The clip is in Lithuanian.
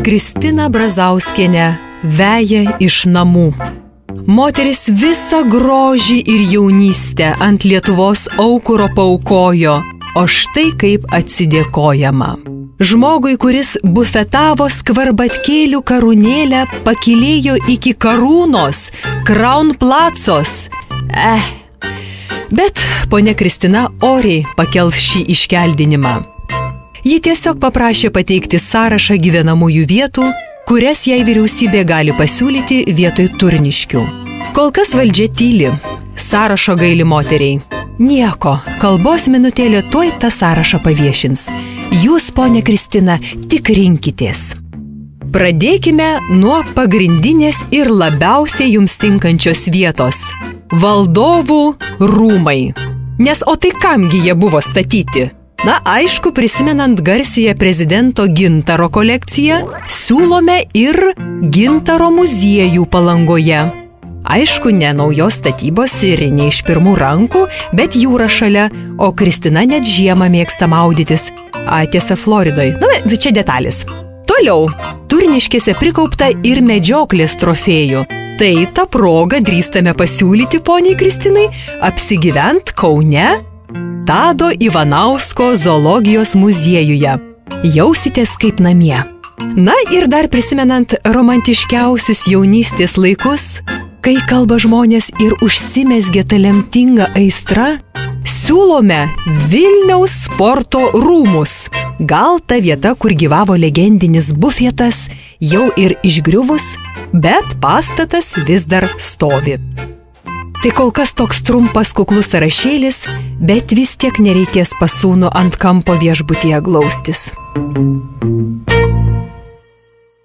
Kristiną Brazauskienę veja iš namų. Moteris visą grožį ir jaunystę ant Lietuvos aukuro paaukojo, o štai kaip atsidėkojama. Žmogui, kuris bufetavo skvarbatkėlių karūnėlę, pakilėjo iki karūnos, Kraunplacos. Bet ponia Kristina oriai pakels šį iškeldinimą. Ji tiesiog paprašė pateikti sąrašą gyvenamųjų vietų, kurias jai vyriausybė gali pasiūlyti vietoj Turniškių. Kol kas valdžia tyli, sąrašo gaili moteriai. Nieko, kalbos minutėlė tuoj tą sąrašą paviešins. Jūs, ponia Kristina, tik rinkitės. Pradėkime nuo pagrindinės ir labiausiai jums tinkančios vietos – Valdovų rūmai. Nes o tai kamgi jie buvo statyti? Na, aišku, prisimenant garsiąją prezidento Gintaro kolekciją, siūlome ir Gintaro muziejų Palangoje. Aišku, ne naujos statybos ir ne iš pirmų rankų, bet jūra šalia, o Kristina net žiemą mėgsta maudytis. Tiesa, Floridoje. Na, čia detalės. Toliau, Turniškėse prikaupta ir medžioklės trofėjų. Tai tą progą drįstame pasiūlyti poniai Kristinai apsigyvent Kaune, Tado Ivanausko zoologijos muziejuje. Jausitės kaip namie. Na ir dar prisimenant romantiškiausius jaunystės laikus, kai kalba žmonės ir užsimezgė ta lemtinga aistra, siūlome Vilniaus sporto rūmus. Gal ta vieta, kur gyvavo legendinis bufetas, jau ir išgriuvus, bet pastatas vis dar stovi. Tai kol kas toks trumpas kuklus sąrašėlis, bet vis tiek nereikės pasūnų ant kampo viešbutyje glaustis.